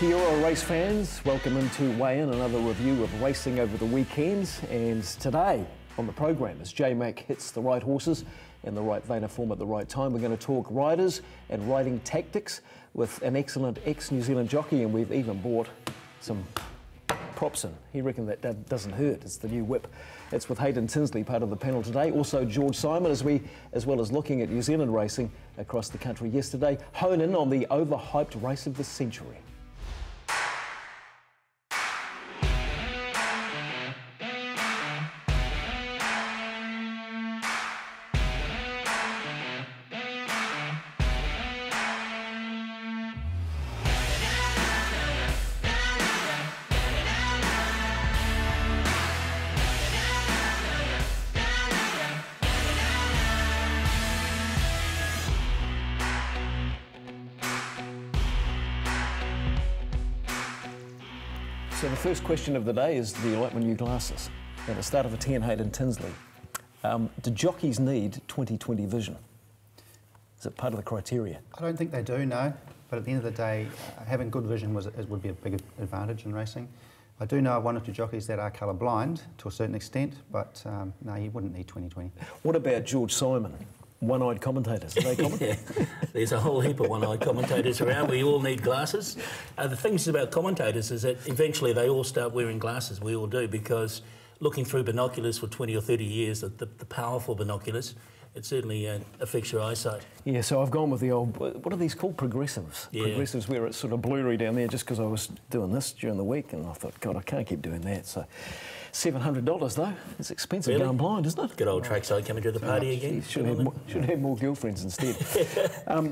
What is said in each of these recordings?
Kia ora race fans, welcome into Weigh In, another review of racing over the weekends. And today on the program, as J-Mac hits the right horses in the right vein of form at the right time, we're going to talk riders and riding tactics with an excellent ex-New Zealand jockey, and we've even bought some props in. He reckoned that doesn't hurt. It's the new whip. It's with Hayden Tinsley, part of the panel today. Also George Simon, as well as looking at New Zealand racing across the country yesterday, hone in on the overhyped race of the century. So the first question of the day is, do you like my new glasses? At the start of a 10, Hayden Tinsley. Do jockeys need 20/20 vision? Is it part of the criteria? I don't think they do, no. But at the end of the day, having good vision would be a big advantage in racing. I do know one or two jockeys that are colour blind to a certain extent, but no, you wouldn't need 20/20. What about George Simon? One-eyed commentators, do they commentate? There's a whole heap of one-eyed commentators around. We all need glasses. The thing about commentators is that eventually they all start wearing glasses. We all do, because looking through binoculars for 20 or 30 years, the powerful binoculars, it certainly affects your eyesight. Yeah, so I've gone with the old, what are these called? Progressives. Yeah. Progressives, where it's sort of blurry down there, just because I was doing this during the week, and I thought, God, I can't keep doing that. So $700 though. It's expensive, really? Going blind, isn't it? Good old trackside coming to the party again. Should have more girlfriends instead.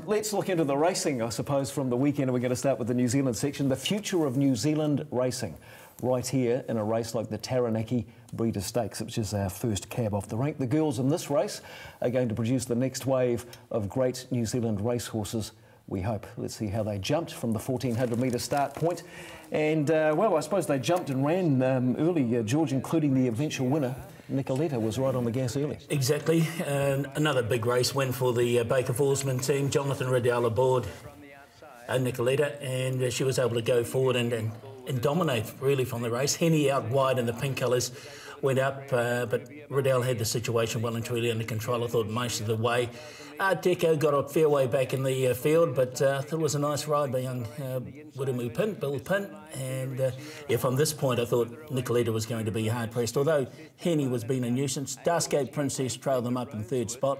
Let's look into the racing, I suppose, from the weekend. We're going to start with the New Zealand section. The future of New Zealand racing, right here in a race like the Taranaki Breeders' Stakes, which is our first cab off the rank. The girls in this race are going to produce the next wave of great New Zealand racehorses, we hope. Let's see how they jumped from the 1400 metre start point. And, well, I suppose they jumped and ran early, George, including the eventual winner. Nicoletta was right on the gas early. Exactly. Another big race win for the Baker Forsman team. Jonathan Riddell aboard Nicoletta, and she was able to go forward and dominate, really, from the race. Henny out wide in the pink colours went up, but Riddell had the situation well and truly under control, I thought, most of the way. Deco got a fair way back in the field, but I thought it was a nice ride by young Bill Pint. And from this point, I thought Nicoletta was going to be hard-pressed, although Henny was being a nuisance. Darsgate Princess trailed them up in third spot,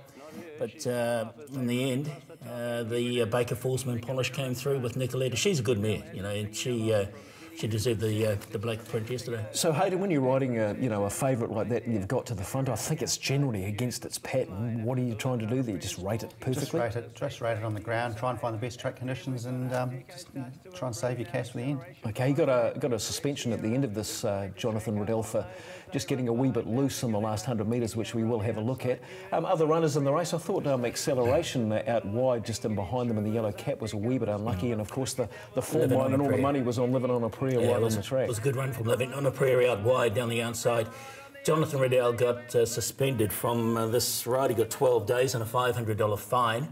but in the end, the Baker Forsman polish came through with Nicoletta. She's a good mare, you know, and she deserved the black print yesterday. So Hayden, when you're riding a favourite like that and you've got to the front, I think it's generally against its pattern. What are you trying to do there? Just rate it perfectly? Just rate it on the ground, try and find the best track conditions, and just try and save your cash for the end. Okay, you got a suspension at the end of this, Jonathan Riddell, for just getting a wee bit loose in the last 100 metres, which we will have a look at. Other runners in the race, I thought Acceleration out wide, just in behind them in the yellow cap, was a wee bit unlucky, and of course the form line and all the money was on Living on a Prayer right on the track. It was a good run from Living on a Prayer out wide down the outside. Jonathan Riddell got suspended from this ride. He got 12 days and a $500 fine.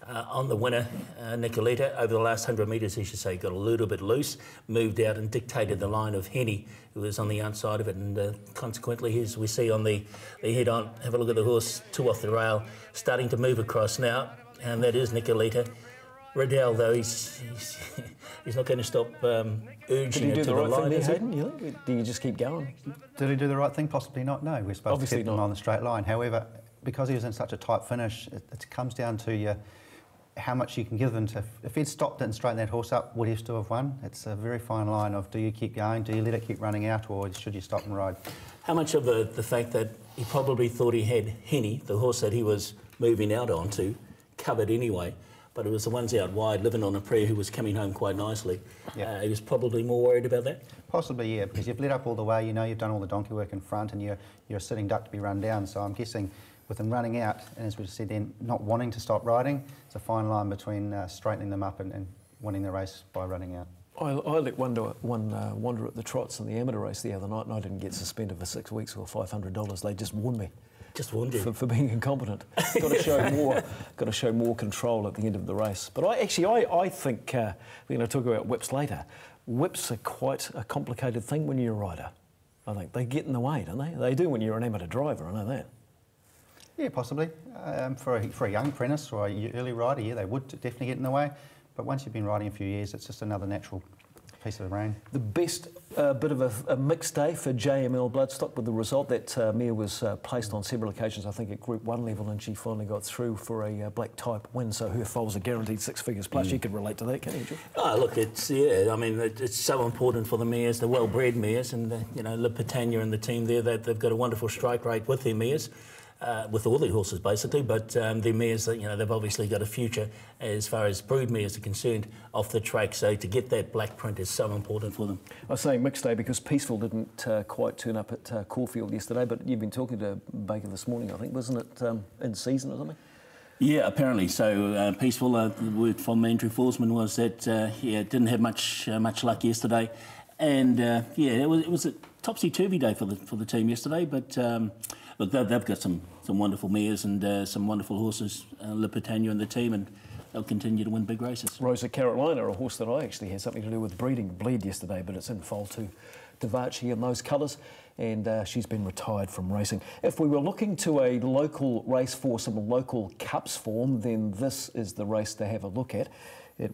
On the winner, Nicoletta, over the last 100 metres, he should say, got a little bit loose, moved out and dictated the line of Henny, who was on the outside of it, and consequently, as we see on the head-on, have a look at the horse, two off the rail, starting to move across now, and that is Nicoletta. Riddell, though, he's not going to stop urging it to the line. Did he do the right thing there, Hayden? Do you just keep going? Did he do the right thing? Possibly not, no. We're supposed to keep him on the straight line. However, because he was in such a tight finish, it comes down to how much you can give them. If he'd stopped it and straightened that horse up, would he still have won? It's a very fine line of, do you keep going, do you let it keep running out, or should you stop and ride? How much of the fact that he probably thought he had Henny, the horse that he was moving out onto, covered anyway, but it was the ones out wide, Living on a Prayer, who was coming home quite nicely. Yep. He was probably more worried about that? Possibly, yeah, because you've lit up all the way, you've done all the donkey work in front, and you're a sitting duck to be run down, so I'm guessing with them running out, and as we said then, not wanting to stop riding, it's a fine line between straightening them up and winning the race by running out. I let one wander at the trots in the amateur race the other night, and I didn't get suspended for 6 weeks or $500. They just warned me. Just warned you for being incompetent. Got to show more control at the end of the race. But I think we're going to talk about whips later. whips are quite a complicated thing when you're a rider. I think they get in the way, don't they? They do when you're an amateur driver, I know that. Yeah, possibly. For a young apprentice or a early rider, yeah, they would definitely get in the way. But once you've been riding a few years, it's just another natural piece of the rein. The best bit of a mixed day for JML Bloodstock with the result. That mare was placed on several occasions, I think, at Group 1 level, and she finally got through for a black type win, so her foals are guaranteed 6 figures plus. You could relate to that, can't you, George? Oh, look, I mean, it's so important for the mares, the well-bred mares, and, you know, Le Pitania and the team there, they've got a wonderful strike rate with their mares. With all their horses basically, but their mares, you know, they've obviously got a future as far as brood mares are concerned off the track, so to get that black print is so important for them. I was saying mixed day because Peaceful didn't quite turn up at Caulfield yesterday, but you've been talking to Baker this morning, I think, wasn't it in season or something? Yeah, apparently. So Peaceful, the word from Andrew Forsman was that, didn't have much luck yesterday, and it was a topsy-turvy day for the team yesterday, but look, they've got some wonderful mares and some wonderful horses, Le Pitania and the team, and they'll continue to win big races. Rosa Carolina, a horse that I actually had something to do with breeding, bled yesterday, but it's in foal to Vachi in those colours, and she's been retired from racing. If we were looking to a local race for some local cups form, then this is the race to have a look at. They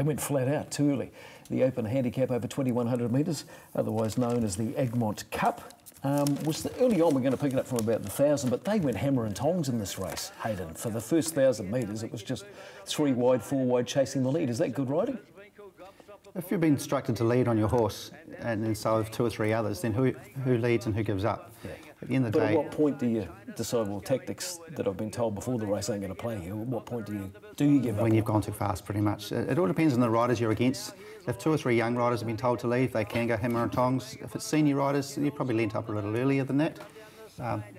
went flat out too early. The Open Handicap over 2,100 metres, otherwise known as the Egmont Cup. Early on we're going to pick it up from about the 1,000, but they went hammer and tongs in this race, Hayden. For the first 1,000 metres, it was just 3 wide, 4 wide chasing the lead. Is that good riding? If you've been instructed to lead on your horse, and then so have 2 or 3 others, then who leads and who gives up? Yeah. At the end of the day... But at what point do you decide, well, tactics that I've been told before the race ain't going to play here? At what point do you give up? When you've gone too fast, pretty much. It all depends on the riders you're against. If 2 or 3 young riders have been told to leave, they can go hammer and tongs. If it's senior riders, they're probably lent up a little earlier than that.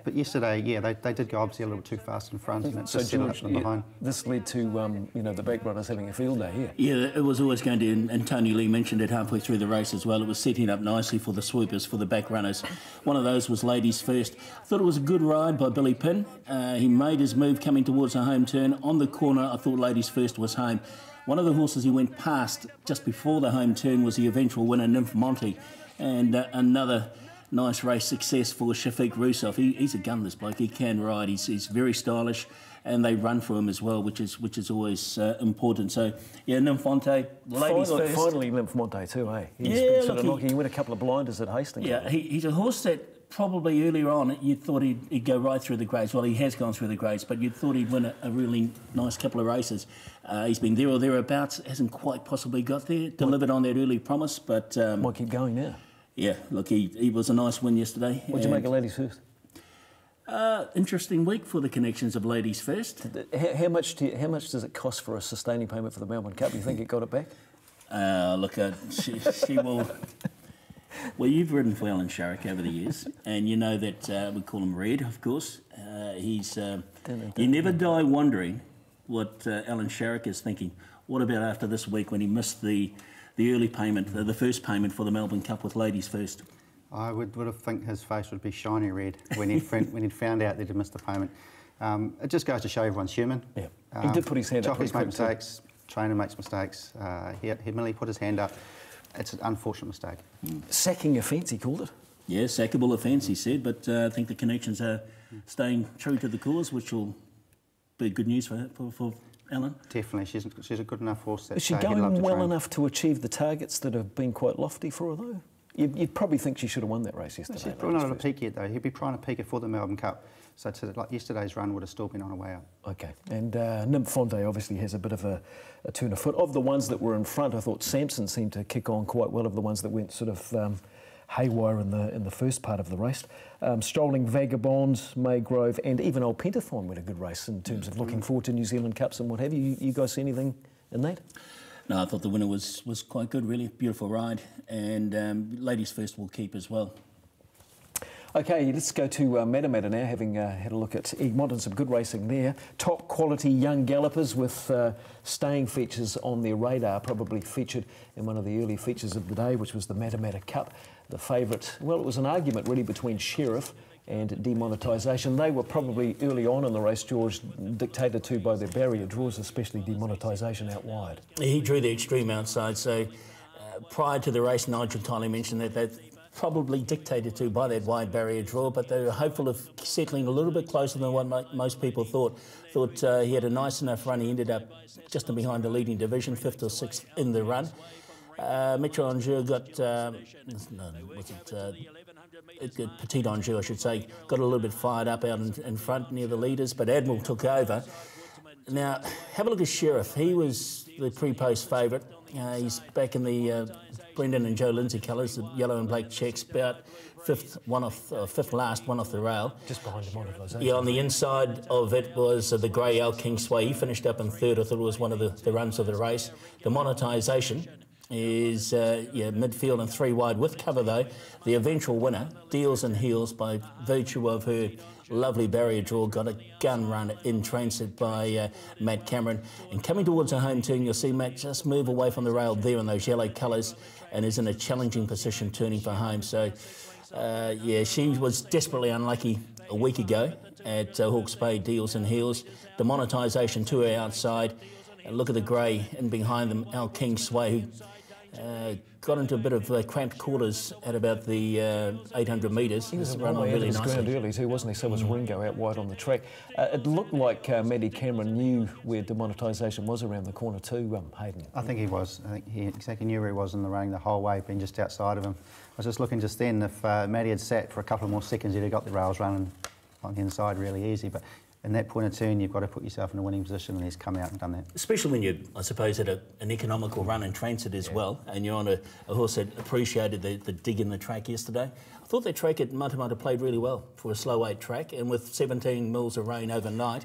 But yesterday, yeah, they did go obviously a little too fast in front, and it's just George, up behind. This led to the back runners having a field day here. Yeah, it was always going to, and Tony Lee mentioned it halfway through the race as well. It was setting up nicely for the swoopers, for the back runners. One of those was Ladies First. I thought it was a good ride by Billy Pinn. He made his move coming towards the home turn. On the corner, I thought Ladies First was home. One of the horses he went past just before the home turn was the eventual winner, Nymph Monty, and another nice race success for Shafiq Rousseff. He's a gun, this bloke. He can ride. He's very stylish, and they run for him as well, which is always important. So yeah, Nymph Monty, Ladies First. Finally, Nymph Monty too, eh? He went a couple of blinders at Hastings. Yeah, he's a horse that probably earlier on you thought he'd go right through the grades. Well, he has gone through the grades, but you thought he'd win a really nice couple of races. He's been there or thereabouts, hasn't quite possibly got there, delivered on that early promise, but... might keep going now. Yeah, look, he was a nice win yesterday. What did you make of Ladies First? Interesting week for the connections of Ladies First. How much does it cost for a sustaining payment for the Melbourne Cup? You think it got it back? Look, she will... Well, you've ridden for Alan Sharrock over the years, and you know that we call him Red, of course. You never die wondering what Alan Sharrock is thinking. What about after this week when he missed the early payment, the first payment for the Melbourne Cup with Ladies First? I would have think his face would be shiny red when he'd found out that he'd missed the payment. It just goes to show everyone's human. Yeah, he did put his hand up. Jockeys make mistakes, trainer makes mistakes. He merely put his hand up. It's an unfortunate mistake. Sacking offence, he called it. Yeah, sackable offence, he said, but I think the connections are staying true to the cause, which will be good news for Ellen. Definitely, she's a good enough horse. Is she going well enough to achieve the targets that have been quite lofty for her, though? You'd probably think she should have won that race yesterday. She's probably not at a peak yet, though. He'd be trying to peak her for the Melbourne Cup. So like yesterday's run would have still been on her way out. OK. And Nymph Fonte obviously has a bit of a turn of foot. Of the ones that were in front, I thought Samson seemed to kick on quite well. Of the ones that went sort of haywire in the first part of the race. Strolling Vagabond, Maygrove, and even Old Pentathon went a good race in terms of looking forward to New Zealand Cups and what have you. You guys see anything in that? No, I thought the winner was quite good, really. Beautiful ride. And Ladies First will keep as well. OK, let's go to Matamata now, having had a look at Egmont and some good racing there. Top quality young gallopers with staying features on their radar, probably featured in one of the early features of the day, which was the Matamata Cup. The favourite, well, it was an argument really between Sheriff and Demonetisation. They were probably early on in the race, George, dictated to by their barrier draws, especially Demonetisation out wide. He drew the extreme outside, so prior to the race, Nigel Tiley mentioned that they're probably dictated to by that wide barrier draw, but they were hopeful of settling a little bit closer than what most people thought. He had a nice enough run. He ended up just in behind the leading division, 5th or 6th in the run. Metro Angers got, Petit Angers, I should say, got a little bit fired up out in front near the leaders, but Admiral took over. Now, have a look at Sheriff. He was the pre-post favourite. He's back in the Brendan and Joe Lindsay colours, the yellow and black checks, about fifth last, one off the rail. Just behind Demonetisation. Yeah, on the inside of it was the grey Al King Sway. He finished up in 3rd. I thought it was one of the runs of the race. Demonetisation is midfield and 3 wide with cover though. The eventual winner, Deals and Heels, by virtue of her lovely barrier draw, got a gun run in transit by Matt Cameron. And coming towards her home turn, you'll see Matt just move away from the rail there in those yellow colours and is in a challenging position turning for home. So, she was desperately unlucky a week ago at Hawke's Bay, Deals and Heels. Demonetisation to her outside. And look at the grey in behind them, Al King Sway, who got into a bit of cramped quarters at about the 800 metres. He was run on really nicely. Ground early too, wasn't he? So was Ringo out wide on the track. It looked like Maddie Cameron knew where Demonetisation was around the corner too, Hayden. I think he was. I think he exactly knew where he was in the running the whole way, being just outside of him. I was just looking just then, if Maddie had sat for a couple more seconds, he'd have got the rails running on the inside really easy. But in that point of turn, you've got to put yourself in a winning position, and he's come out and done that. Especially when you, I suppose, had an economical run in transit as well, and you're on a horse that appreciated the dig in the track yesterday. I thought that track at Matamata played really well for a slow weight track, and with 17 mils of rain overnight,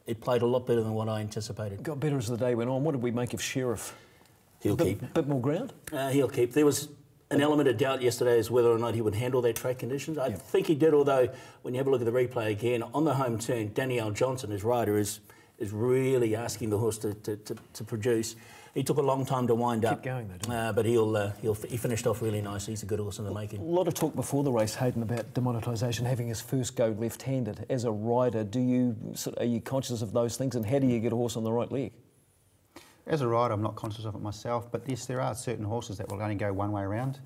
it played a lot better than what I anticipated. Got better as the day went on. What did we make of Sheriff? He'll keep. A bit more ground? He'll keep. There was an element of doubt yesterday as whether or not he would handle that track conditions. I think he did, although when you have a look at the replay again, on the home turn, Danielle Johnson, his rider, is really asking the horse to produce. He took a long time to wind up. Keep going though, but he finished off really nice. He's a good horse in the making. A lot of talk before the race, Hayden, about Demonetisation having his first go left-handed. As a rider, are you conscious of those things, and how do you get a horse on the right leg? As a rider, I'm not conscious of it myself, but yes, there are certain horses that will only go one way around.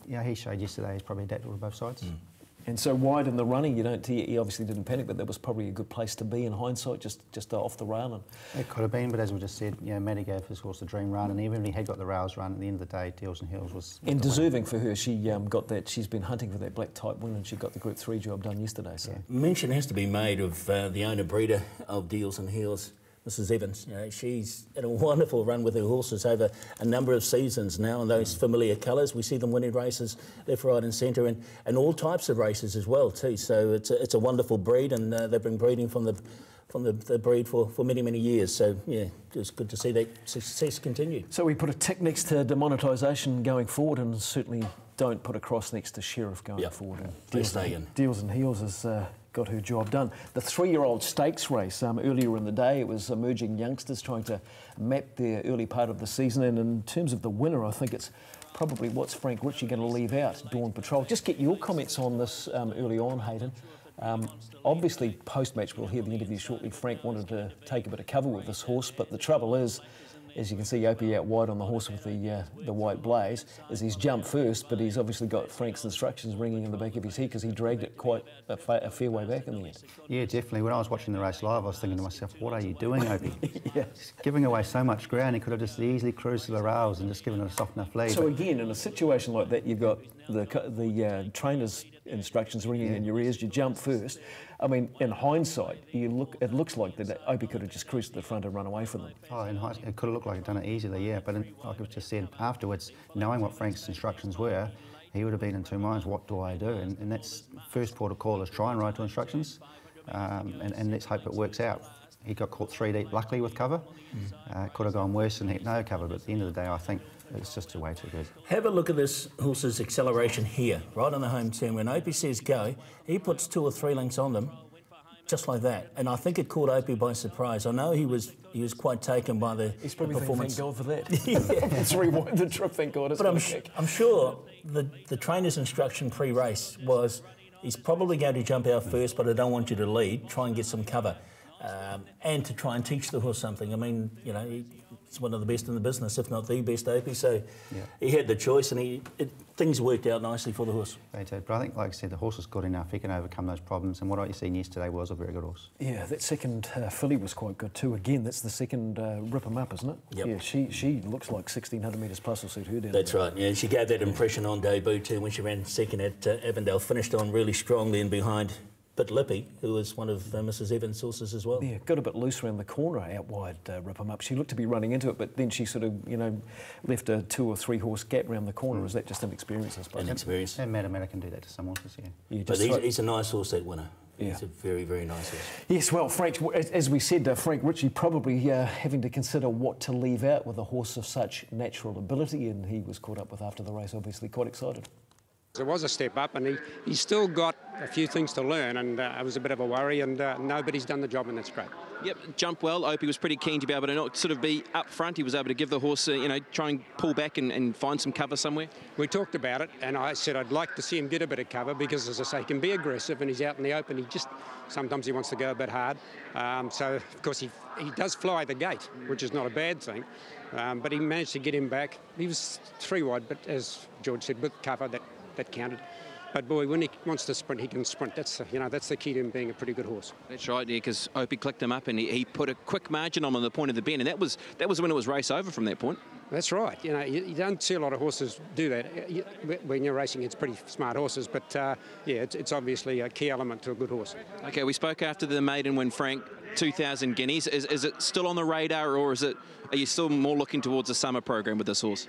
He showed yesterday he's probably adaptable to both sides. And so wide in the running, he obviously didn't panic, but that was probably a good place to be in hindsight, just off the rail. And it could have been, but as we just said, Maddie gave his horse a dream run, and even if he had got the rails run, at the end of the day, Deals and Heels was... And deserving for her. She got that. She's been hunting for that black type win, and she got the Group 3 job done yesterday. So mention has to be made of the owner-breeder of Deals and Heels, Mrs. Evans. She's had a wonderful run with her horses over a number of seasons now in those familiar colours. We see them winning races left, right and centre, and all types of races as well too. So it's a wonderful breed, and they've been breeding from the breed for many, many years. So, it's good to see that success continue. So we put a tick next to Demonetisation going forward, and certainly don't put a cross next to Sheriff going forward. And Deals and Heels has got her job done. The 3-year-old stakes race, earlier in the day, it was emerging youngsters trying to map their early part of the season, and in terms of the winner, I think it's probably what's Frank Ritchie going to leave out, Dawn Patrol. Just get your comments on this early on, Hayden. Obviously, post-match, we'll hear the interview shortly. Frank wanted to take a bit of cover with this horse, but the trouble is, as you can see, Opie out wide on the horse with the white blaze, is he's jumped first, but he's obviously got Frank's instructions ringing in the back of his head because he dragged it quite a fair way back in the end. Yeah, definitely. When I was watching the race live, I was thinking to myself, what are you doing, Opie? Just giving away so much ground. He could have just easily cruised to the rails and just given it a soft enough lead. So again, in a situation like that, you've got the trainer's instructions ringing in your ears, you jump first. I mean, in hindsight, it looks like that Opie could have just cruised to the front and run away from them. Oh, in hindsight, it could have looked like he'd done it easily, but like I just said afterwards, knowing what Frank's instructions were, he would have been in two minds, what do I do? And that's first port of call is try and ride to instructions, and let's hope it works out. He got caught 3 deep, luckily, with cover. Could have gone worse and had no cover, but at the end of the day, I think it's just way too good. Have a look at this horse's acceleration here, right on the home turn. When Opie says go, he puts 2 or 3 lengths on them, just like that. And I think it caught Opie by surprise. I know he was quite taken by the He's probably performance. Thank God for that. Let's rewind the trip, thank God. But I'm sure the trainer's instruction pre-race was, he's probably going to jump out first, but I don't want you to lead. Try and get some cover. and to try and teach the horse something. I mean, you know, he's one of the best in the business, if not the best, Opie. So he had the choice, and things worked out nicely for the horse. They did, but I think, like I said, the horse is good enough. He can overcome those problems, and what I seen yesterday was a very good horse. Yeah, that second filly was quite good too. Again, that's the second Rip 'em Up, isn't it? Yep. Yeah, she looks like 1,600 metres plus will suit her down. That's right, yeah. She gave that impression on debut too when she ran second at Avondale. Finished on really strongly and behind Bit Lippy, who was one of Mrs. Evans' horses as well. Yeah, got a bit loose around the corner out wide, Rip 'em Up. She looked to be running into it, but then she sort of, you know, left a 2 or 3 horse gap around the corner. Is that just inexperience, I suppose? Inexperience. And Matamata can do that to some horses, yeah. But he's a nice horse, that winner. Yeah. He's a very, very nice horse. Yes, well, Frank, as we said, Frank Ritchie probably having to consider what to leave out with a horse of such natural ability, and he was caught up with after the race, obviously quite excited. It was a step up, and he's still got a few things to learn, and it was a bit of a worry, and nobody's done the job, and that's great. Yep, jumped well. Opie was pretty keen to be able to not sort of be up front. He was able to give the horse, you know, try and pull back and find some cover somewhere. We talked about it, and I said I'd like to see him get a bit of cover because, as I say, he can be aggressive, and he's out in the open. Sometimes he wants to go a bit hard. So, of course, he does fly the gate, which is not a bad thing. But he managed to get him back. He was 3 wide, but as George said, with cover, that counted. But boy, when he wants to sprint, he can sprint. That's the key to him being a pretty good horse. That's right, yeah, because Opie clicked him up and he put a quick margin on the point of the bend, and that was when it was race over from that point. That's right. You know, you don't see a lot of horses do that. When you're racing, it's pretty smart horses, but yeah, it's obviously a key element to a good horse. Okay, we spoke after the maiden win, Frank. 2,000 guineas. Is it still on the radar, or are you still more looking towards a summer program with this horse?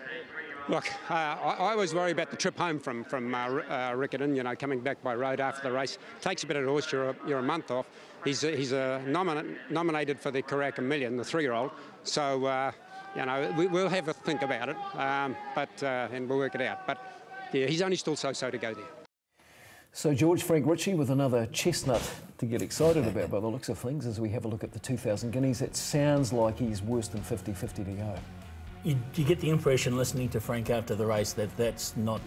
Look, I was worried about the trip home from Riccarton, you know, coming back by road after the race. Takes a bit of the horse, you're a month off. He's nominated for the Karaka Million, the 3-year-old. So, you know, we'll have a think about it, and we'll work it out. But, yeah, he's only still so to go there. So George, Frank Ritchie with another chestnut to get excited about by the looks of things as we have a look at the 2,000 guineas. It sounds like he's worse than 50-50 to go. You get the impression, listening to Frank after the race, that that's not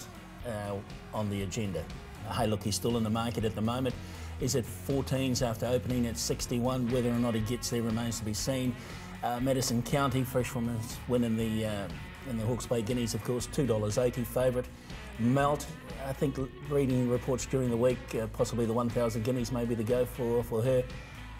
on the agenda. Hey, look, he's still in the market at the moment. He's at 14s after opening at 61. Whether or not he gets there remains to be seen. Madison County, fresh from his win in the Hawke's Bay Guineas, of course, $2.80 favourite. Melt, I think, reading reports during the week, possibly the 1,000 guineas may be the go for her.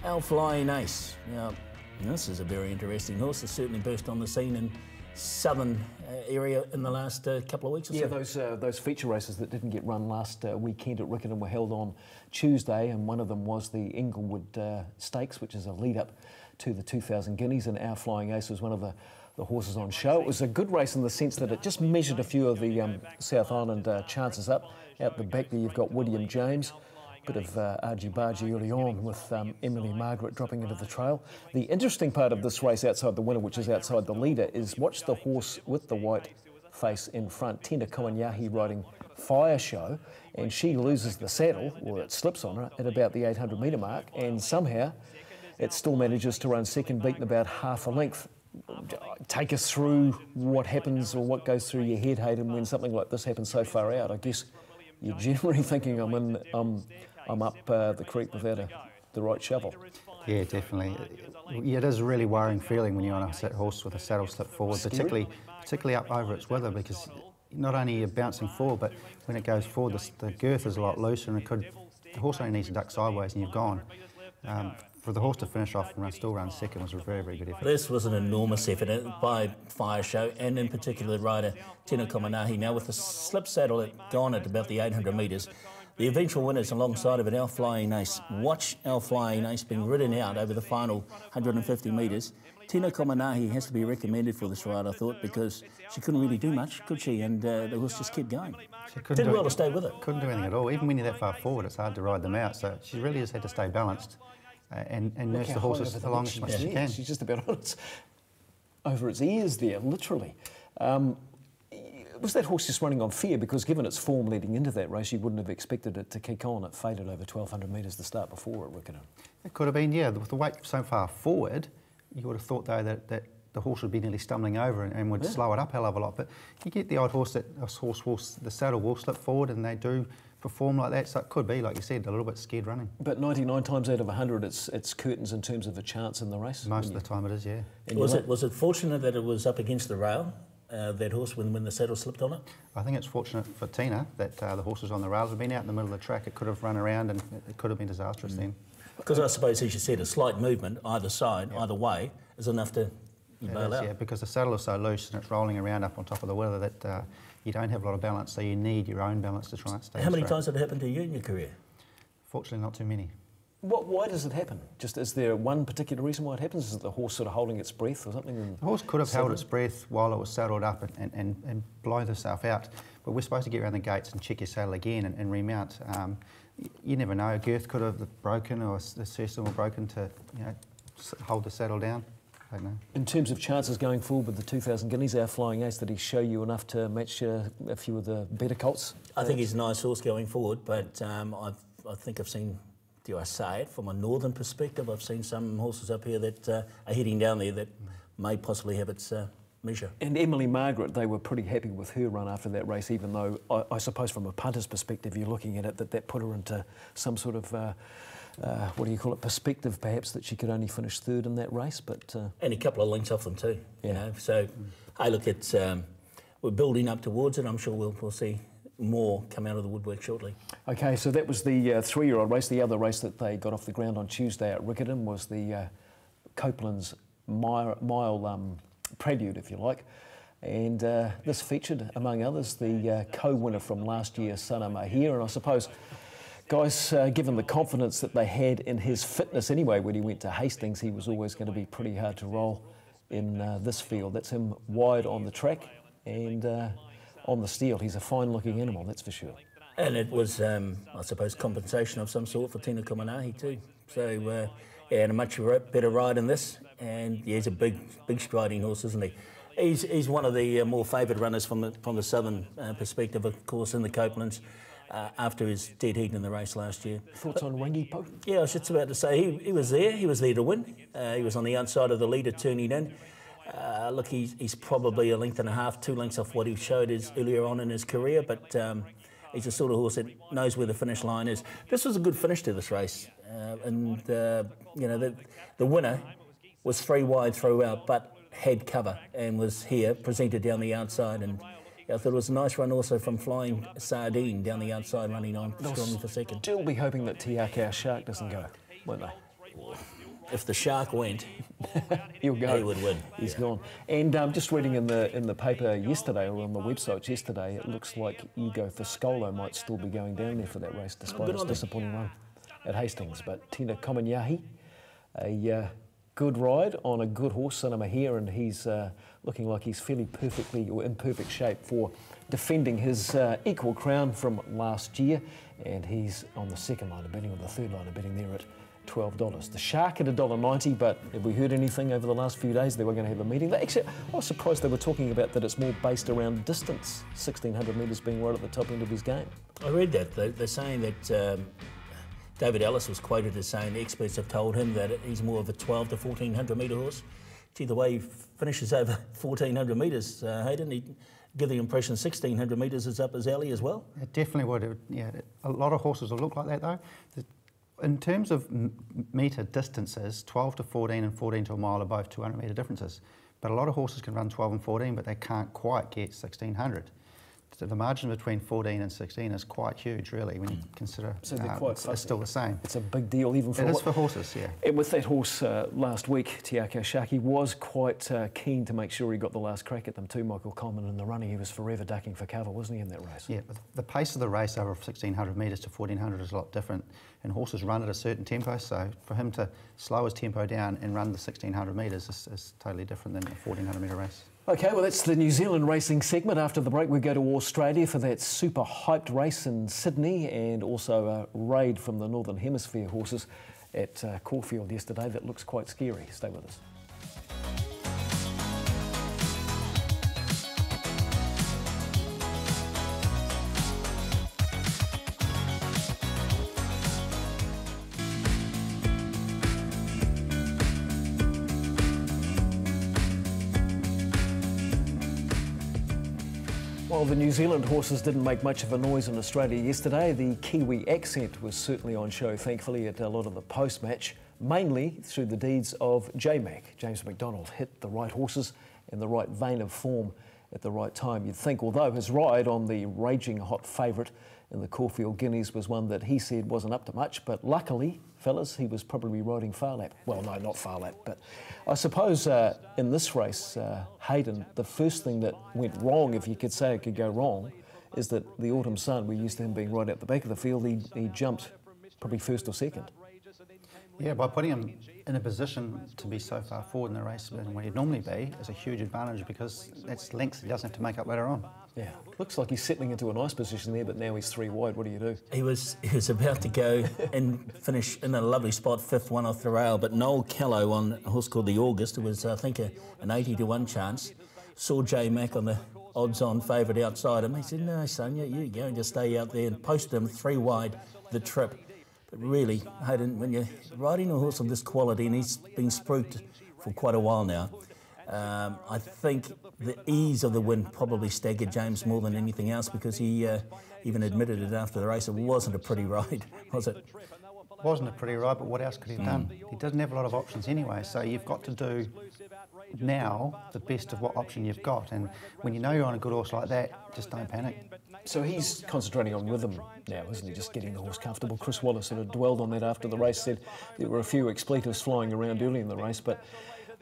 Our Flying Ace. Now, this is a very interesting horse. It's certainly burst on the scene in southern area in the last couple of weeks or so. Yeah, those feature races that didn't get run last weekend at Riccarton were held on Tuesday, and one of them was the Inglewood Stakes, which is a lead-up to the 2,000 guineas, and Our Flying Ace was one of the horses on show. It was a good race in the sense that it just measured a few of the South Island chances up. Out the back there you've got William James, bit of argy-bargy early on with Emily Margaret dropping into the trail. The interesting part of this race outside the winner, which is outside the leader, is watch the horse with the white face in front, Tina Koanyahi riding Fire Show, and she loses the saddle, or it slips on her, at about the 800 metre mark, and somehow it still manages to run second, beaten about half a length. Take us through what happens or what goes through your head, Hayden, when something like this happens so far out. I guess you're generally thinking I'm up the creek without the right shovel. Yeah, definitely. Yeah, it is a really worrying feeling when you're on a horse with a saddle slip forward, particularly up over its wither, because not only you're bouncing forward, but when it goes forward, the girth is a lot looser, and the horse only needs to duck sideways and you've gone. For the horse to finish off and still run second was a very, very good effort. This was an enormous effort by Fire Show, and in particular the rider Tina Koanyahi. Now with the slip saddle gone at about the 800 metres, the eventual winners alongside of it, Our Flying Ace. Watch Our Flying Ace being ridden out over the final 150 metres. Tina Koanyahi has to be recommended for this ride, I thought, because she couldn't really do much, could she? And the horse just kept going. Did well to stay with it. Couldn't do anything at all. Even when you're that far forward, it's hard to ride them out. So she really has had to stay balanced and nurse the horses along as much as she can. She's just about over its ears there, literally. Was that horse just running on fear? Because given its form leading into that race, you wouldn't have expected it to kick on. It faded over 1,200 metres to start before at Riccarton. It could have been, yeah. With the weight so far forward, you would have thought, though, that the horse would be nearly stumbling over and would slow it up a hell of a lot. But you get the odd horse the saddle will slip forward, and they do perform like that. So it could be, like you said, a little bit scared running. But 99 times out of 100, it's curtains in terms of a chance in the race. Most of the time it is, yeah. Was it fortunate that it was up against the rail, that horse, when the saddle slipped on it? I think it's fortunate for Tina that the horse was on the rails. Had been out in the middle of the track. It could have run around and it could have been disastrous then. Because I suppose, as you said, a slight movement either side, either way, is enough to bail out. Yeah, because the saddle is so loose and it's rolling around up on top of the weather that you don't have a lot of balance, so you need your own balance to try and stay How many straight. times did it happen to you in your career? Fortunately, not too many. Why does it happen? Just is there one particular reason why it happens? Is it the horse sort of holding its breath or something? The horse could have held its breath while it was saddled up and blown itself out, but we're supposed to get around the gates and check your saddle again and remount. You never know, a girth could have broken or the system were broken to hold the saddle down. I don't know. In terms of chances going forward with the 2,000 guineas, our flying ace, did he show you enough to match a few of the better colts? I think he's a nice horse going forward, but I think I've seen, do I say it, from a northern perspective, I've seen some horses up here that are heading down there that may possibly have its measure. And Emily Margaret, they were pretty happy with her run after that race, even though I suppose from a punter's perspective, you're looking at it that put her into some sort of, what do you call it, perspective perhaps, that she could only finish third in that race. But and a couple of lengths off them too, you know. So, hey, look, it's we're building up towards it. I'm sure we'll see more come out of the woodwork shortly. Okay, so that was the three-year-old race. The other race that they got off the ground on Tuesday at Riccarton was the Copeland's Mile Prelude, if you like. And this featured, among others, the co-winner from last year, Sana Mahir. And I suppose, guys, given the confidence that they had in his fitness anyway when he went to Hastings, he was always going to be pretty hard to roll in this field. That's him wide on the track and on the steel. He's a fine-looking animal, that's for sure. And it was, I suppose, compensation of some sort for Tina Komanahi too. So, yeah, and a much better ride in this. And yeah, he's a big striding horse, isn't he? He's one of the more favoured runners from the southern perspective, of course, in the Copelands. After his dead heat in the race last year. Thoughts on Rangipo? Yeah, I was just about to say, he was there to win. He was on the outside of the leader turning in. Look, he's probably a length and a half, 2 lengths off what he showed earlier on in his career, but he's the sort of horse that knows where the finish line is. This was a good finish to this race, and you know, the winner was 3 wide throughout, but had cover and was here, presented down the outside, and I thought it was a nice run also from Flying Sardine down the outside, running on strongly for second. Still be hoping that Tiakau Shark doesn't go, won't they? If the Shark went, he'll go. He would win. He's gone. And just reading in the paper yesterday, or on the website yesterday, it looks like Ego Foscolo might still be going down there for that race, despite his disappointing run at Hastings. But Tina Komanahi, a good ride on a good horse, Sana Mahir, and he's looking like he's fairly perfectly or in perfect shape for defending his equal crown from last year. And he's on the second line of betting, or the third line of betting there at $12. The Shark at $1.90, but have we heard anything over the last few days? They were going to have a meeting. Actually, I was surprised they were talking about that it's more based around distance, 1,600 metres being right at the top end of his game. I read that. They're saying that David Ellis was quoted as saying experts have told him that he's more of a 1,200 to 1,400 metre horse. Gee, the way he finishes over 1,400 metres, Hayden, he give the impression 1,600 metres is up his alley as well. It definitely would. Yeah, a lot of horses will look like that though. In terms of metre distances, 12 to 14 and 14 to a mile are both 200 metre differences. But a lot of horses can run 12 and 14, but they can't quite get 1,600. So the margin between 14 and 16 is quite huge, really, when you consider it's still the same. It's a big deal, even for... It is for horses, yeah. And with that horse last week, Tiakau Shark, he was quite keen to make sure he got the last crack at them too, Michael Coleman, in the running. He was forever ducking for cover, wasn't he, in that race? Yeah, but the pace of the race over 1,600 metres to 1,400 is a lot different, and horses run at a certain tempo, so for him to slow his tempo down and run the 1,600 metres is totally different than a 1,400 metre race. Okay, well, that's the New Zealand racing segment. After the break, we go to Australia for that super hyped race in Sydney, and also a raid from the Northern Hemisphere horses at Caulfield yesterday that looks quite scary. Stay with us. Well, the New Zealand horses didn't make much of a noise in Australia yesterday. The Kiwi accent was certainly on show, thankfully, at a lot of the post-match, mainly through the deeds of J-Mac. James McDonald hit the right horses in the right vein of form at the right time, you'd think, although his ride on the raging hot favourite in the Caulfield Guineas was one that he said wasn't up to much, but luckily, fellas, he was probably riding far lap. Well, no, not far lap, but I suppose in this race, Hayden, the first thing that went wrong, if you could say it could go wrong, is that the Autumn Sun, we're used to him being right at the back of the field, he jumped probably first or second. Yeah, by putting him in a position to be so far forward in the race than where he'd normally be is a huge advantage, because that's length he doesn't have to make up later on. Yeah, looks like he's settling into a nice position there, but now he's 3 wide. What do you do? He was about to go and finish in a lovely spot, 5th one off the rail, but Noel Callow on a horse called the August, it was I think an 80 to 1 chance, saw J-Mac on the odds-on favourite outside him. He said, "No, son, you're going to stay out there," and posted him 3 wide the trip. But really, Hayden, when you're riding a horse of this quality, and he's been spruiked for quite a while now, I think the ease of the win probably staggered James more than anything else, because he even admitted it after the race. It wasn't a pretty ride, was it? It wasn't a pretty ride, but what else could he have done? He doesn't have a lot of options anyway, so you've got to do now the best of what option you've got. And when you know you're on a good horse like that, just don't panic. So he's concentrating on rhythm now, isn't he? Just getting the horse comfortable. Chris Wallace sort of dwelled on that after the race, said there were a few expletives flying around early in the race, but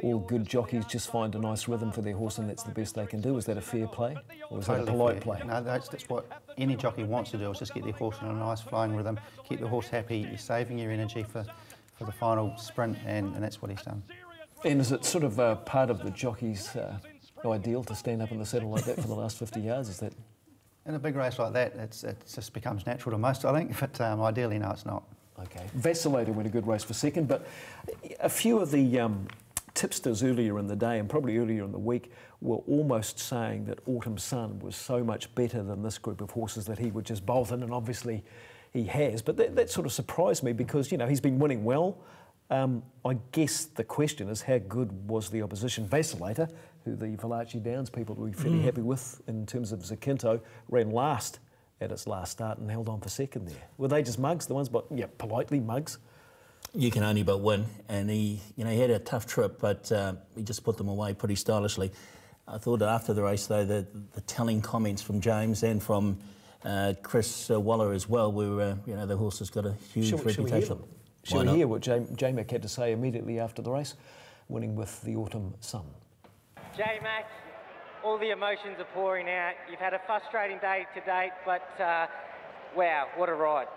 all good jockeys just find a nice rhythm for their horse, and that's the best they can do. Is that a fair play, or is that a polite play? No, that's what any jockey wants to do, is just get their horse in a nice flowing rhythm, keep the horse happy. You're saving your energy for the final sprint, and that's what he's done. And is it sort of part of the jockey's ideal to stand up in the saddle like that for the last 50 yards? Is that? In a big race like that, it just becomes natural to most, I think, but ideally, no, it's not. Okay. Vacillator went a good race for second, but a few of the tipsters earlier in the day and probably earlier in the week were almost saying that Autumn Sun was so much better than this group of horses that he would just bolt in, and obviously he has. But that sort of surprised me, because, you know, he's been winning well. I guess the question is, how good was the opposition? Vacillator, who the Valachi Downs people were fairly happy with in terms of Zakinto, ran last at its last start and held on for second there. Were they just mugs, the ones, but yeah, politely mugs? You can only but win, and he had a tough trip, but he just put them away pretty stylishly. I thought after the race, though, the telling comments from James and from Chris Waller as well were, the horse has got a huge reputation. Shall we hear what J-Mac had to say immediately after the race, winning with the Autumn Sun? J-Mac, all the emotions are pouring out. You've had a frustrating day to date, but wow, what a ride.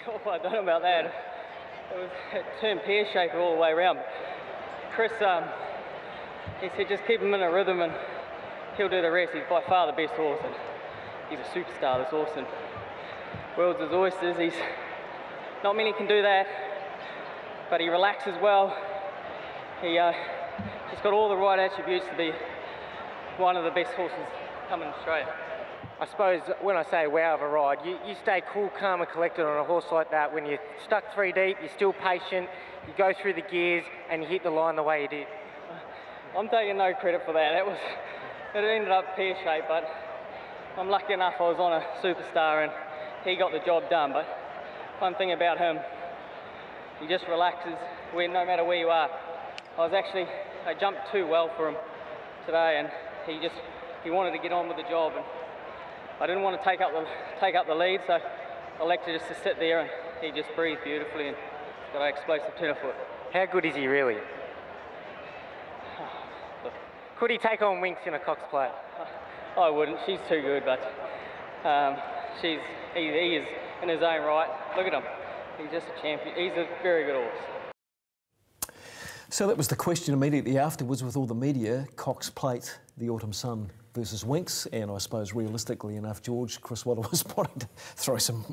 Oh, I don't know about that. It turned pear-shaped all the way around. Chris, he said just keep him in a rhythm and he'll do the rest. He's by far the best horse, and he's a superstar, this horse, and world's his oysters. Not many can do that, but he relaxes well. He's got all the right attributes to be one of the best horses coming in Australia. I suppose when I say wow of a ride, you stay cool, calm and collected on a horse like that. When you're stuck 3 deep, you're still patient, you go through the gears and you hit the line the way you did. I'm taking no credit for that. It ended up pear-shaped, but I'm lucky enough I was on a superstar and he got the job done. But one thing about him, he just relaxes no matter where you are. I jumped too well for him today, and he wanted to get on with the job, and I didn't want to take up the lead, so I elected just to sit there, and he just breathed beautifully and got an explosive tenderfoot. How good is he really? Could he take on Winx in a Cox Plate? I wouldn't. She's too good, but he is in his own right. Look at him. He's just a champion. He's a very good horse. So that was the question immediately afterwards with all the media. Cox Plate, the Autumn Sun versus Winx, and I suppose realistically enough, George, Chris Waller was wanting to throw some,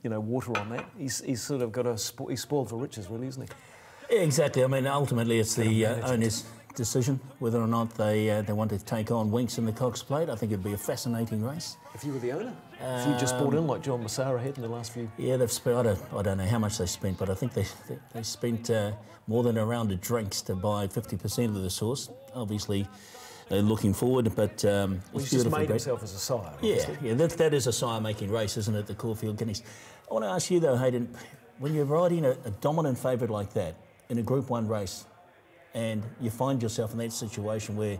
water on that. He's sort of got he's spoiled for riches, really, isn't he? Yeah, exactly. I mean, ultimately it's the owner's decision whether or not they want to take on Winx in the Cox Plate. I think it'd be a fascinating race. If you were the owner? If you just bought in like John Massara had in the last few... Yeah, they've spent, I don't know how much they spent, but I think they spent more than a round of drinks to buy 50% of this horse. Obviously, looking forward, but he's just made himself as a sire. Yeah, that is a sire-making race, isn't it, the Caulfield Guineas? I want to ask you, though, Hayden, when you're riding a dominant favourite like that in a Group 1 race and you find yourself in that situation where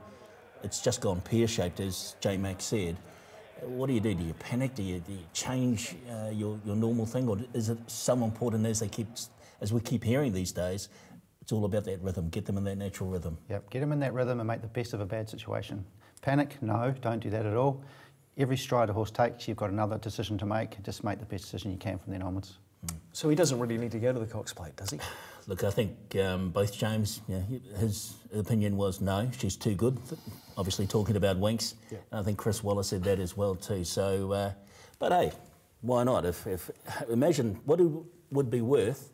it's just gone pear-shaped, as J-Mac said, what do? Do you panic? Do you change your normal thing? Or is it so important as we keep hearing these days, it's all about that rhythm, get them in that natural rhythm? Yep, get them in that rhythm and make the best of a bad situation. Panic? No, don't do that at all. Every stride a horse takes, you've got another decision to make. Just make the best decision you can from then onwards. So he doesn't really need to go to the Cox Plate, does he? Look, I think both James, his opinion was no, she's too good. Obviously talking about Winks. Yeah. I think Chris Waller said that as well too. So, but hey, why not? Imagine what it would be worth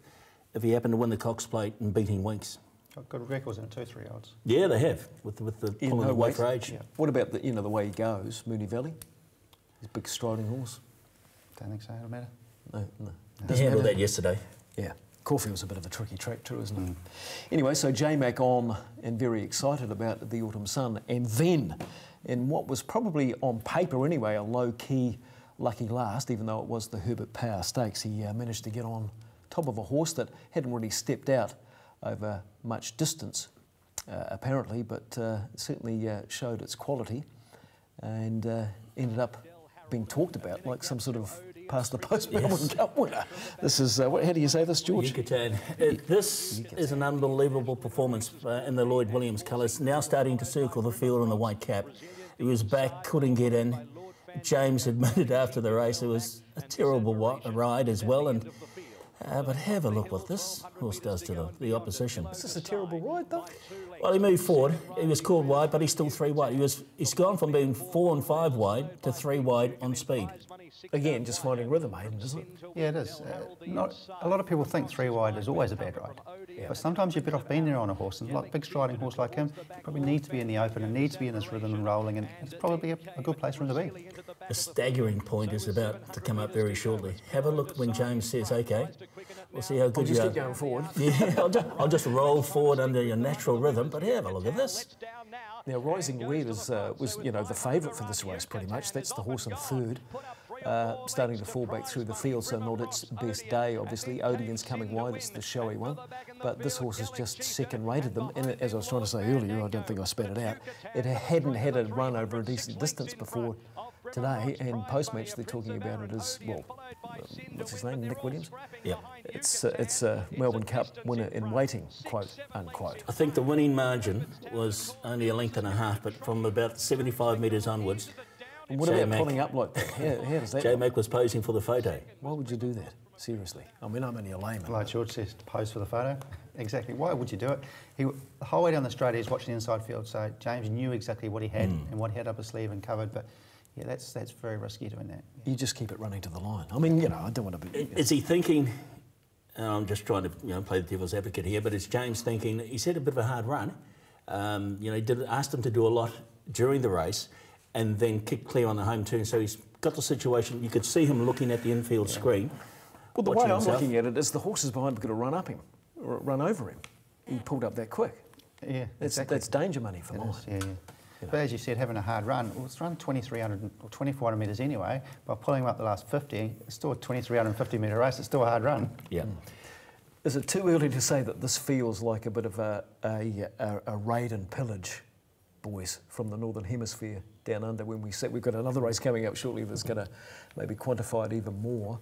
if he happened to win the Cox Plate and beating Winks. Got good records in 2-3 odds. Yeah, they have with the pulling the weight for age. Yeah. What about the way he goes, Moonee Valley? His big striding horse. Don't think so. It'll matter. No. He handled that yesterday. Yeah. Caulfield's a bit of a tricky track too, isn't it? Anyway, so J-Mac on and very excited about the Autumn Sun, and then in what was probably on paper anyway a low-key lucky last, even though it was the Herbert Power Stakes, he managed to get on top of a horse that hadn't really stepped out over much distance, apparently, but certainly showed its quality and ended up being talked about like some sort of past the post Melbourne Cup winner. This is, how do you say this, George? Yucatan. This is an unbelievable performance in the Lloyd Williams colours, now starting to circle the field in the white cap. He was back, couldn't get in. James admitted after the race it was a terrible ride as well, and but have a look what this horse does to the opposition. Is this a terrible ride, though? Well, he moved forward. He was called wide, but he's still 3 wide. He's gone from being 4 and 5 wide to 3 wide on speed. Again, just finding rhythm, Hayden, isn't it? Yeah, it is. A lot of people think 3 wide is always a bad ride. Yeah. But sometimes you're better off being there on a horse. And like a big striding horse like him, he probably needs to be in the open and needs to be in this rhythm and rolling, and it's probably a good place for him to be. The staggering point is about to come up very shortly. Have a look when James says, OK, we'll see how good you are. Just keep going forward. Yeah, I'll just roll forward under your natural rhythm, but have a look at this. Now, Rising Red was the favourite for this race pretty much. That's the horse in third. Starting to fall back through the field, so not its best day, obviously. Odeon's coming wide, it's the showy one. But this horse has just second-rated them. And as I was trying to say earlier, I don't think I spat it out, it hadn't had a run over a decent distance before today, and post-match they're talking about it as, well, what's his name, Nick Williams? Yeah. It's a Melbourne Cup winner in waiting, quote, unquote. I think the winning margin was only a length and a half, but from about 75 metres onwards. And what about pulling up like that? How does that J-Mac was posing for the photo. Why would you do that? Seriously. I mean, I'm only a layman. Like George says, pose for the photo. Exactly. Why would you do it? The whole way down the straight, he's watching the inside field, so James knew exactly what he had and what he had up his sleeve and covered, but yeah, that's very risky doing that. Yeah. You just keep it running to the line. I mean, I don't want to be... Is he thinking, I'm just trying to play the devil's advocate here, but is James thinking, he's had a bit of a hard run, asked him to do a lot during the race, and then kicked clear on the home turn, so he's got the situation, you could see him looking at the infield screen. Well, the way I'm looking at it is the horses behind could have run up him, or run over him. He pulled up that quick. Yeah, that's danger money for mine. Yeah. But as you said, having a hard run, well, it's run 2,300 or 2,400 metres anyway. By pulling him up the last 50, it's still a 2,350 metre race. It's still a hard run. Yeah. Is it too early to say that this feels like a bit of a raid and pillage, boys, from the Northern Hemisphere down under? When we say we've got another race coming up shortly that's going to maybe quantify it even more.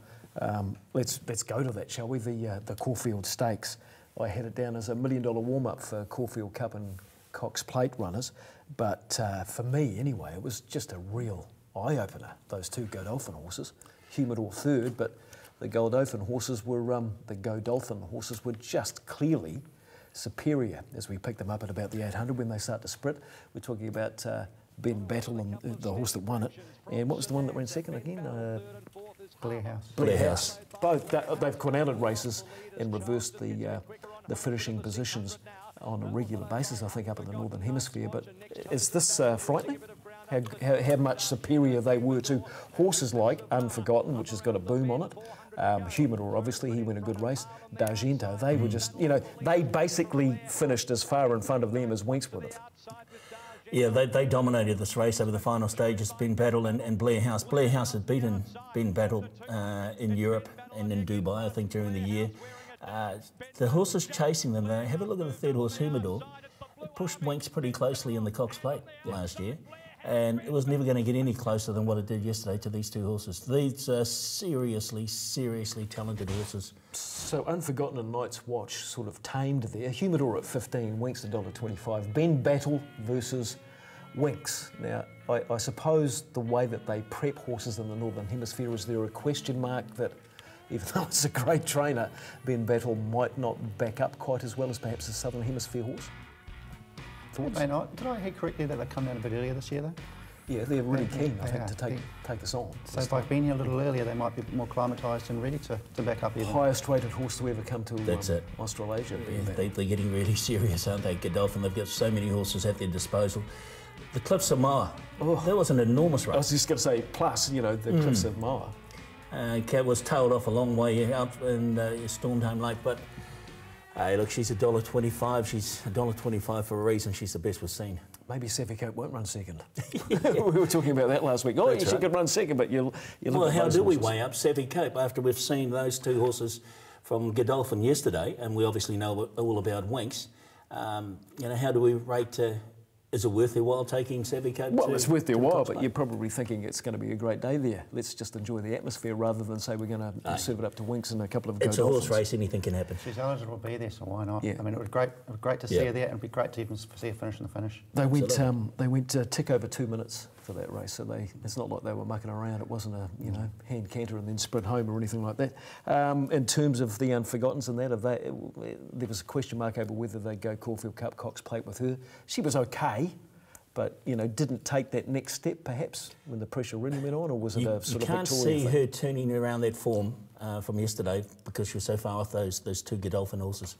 Let's go to that, shall we? The Caulfield Stakes. I had it down as $1 million warm-up for Caulfield Cup and Cox Plate runners, but for me anyway, it was just a real eye-opener, those 2 Godolphin horses. Humidor third, but the Godolphin horses were just clearly superior as we picked them up at about the 800 when they start to sprint. We're talking about Ben Battle and the horse that won it. And what was the one that ran second again? Blair House. Blair House. Both, they've gone out at races and reversed the finishing positions on a regular basis, I think, up in the Northern Hemisphere. But is this frightening? How much superior they were to horses like Unforgotten, which has got a boom on it. Humidor, obviously, he won a good race. D'Argento, they were just, they basically finished as far in front of them as Winks would have. Yeah, they dominated this race over the final stages, Ben Battle and Blair House. Blair House had beaten Ben Battle in Europe and in Dubai, I think, during the year. The horses chasing them, they have a look at the third horse, Humidor. It pushed Winks pretty closely in the Cox Plate last year, and it was never going to get any closer than what it did yesterday to these two horses. These are seriously, seriously talented horses. So Unforgotten and Night's Watch sort of tamed there. Humidor at 15, Winks $1.25. Ben Battle versus Winks. Now, I suppose the way that they prep horses in the Northern Hemisphere, is there a question mark that, even though it's a great trainer, Ben Battle might not back up quite as well as perhaps a Southern Hemisphere horse? Thoughts? Did I hear correctly that they come down a bit earlier this year, though? Yeah, they're really keen, I think, to take us on. So by being here a little earlier, they might be more acclimatised and ready to back up even. Highest rated horse to ever come to That's it. Australasia. Yeah, they're getting really serious, aren't they, Godolphin? They've got so many horses at their disposal. The Cliffs of Moher, that was an enormous race. I was just going to say, plus, you know, the Cliffs of Moher. Cat was tailed off a long way out in Stormtown Lake, but hey, look, she's $1.25. She's $1.25 for a reason. She's the best we've seen. Maybe Savvy Cope won't run second. We were talking about that last week. Oh, she could run second, but you well, how do we weigh up Savvy Cope after we've seen those two horses from Godolphin yesterday, and we obviously know all about Winks? You know, how do we rate? Is it worth their while taking Savvy Cope? Well, it's worth their while, but you're probably thinking it's going to be a great day there. Let's just enjoy the atmosphere rather than say we're going to serve it up to Winks and a couple of It's a horse race, anything can happen. She's eligible to be there, so why not? Yeah. I mean, it was great to see her there, and it'd be great to even see her finish in the finish. They went tick over 2 minutes for that race, so it's not like they were mucking around. It wasn't a hand canter and then sprint home or anything like that. In terms of the Unforgottens and that, there was a question mark over whether they'd go Caulfield Cup Cox Plate with her. She was okay, but didn't take that next step perhaps when the pressure really went on, or was it a sort of Victoria thing? You can't see her turning around that form from yesterday because she was so far off those two Godolphin horses.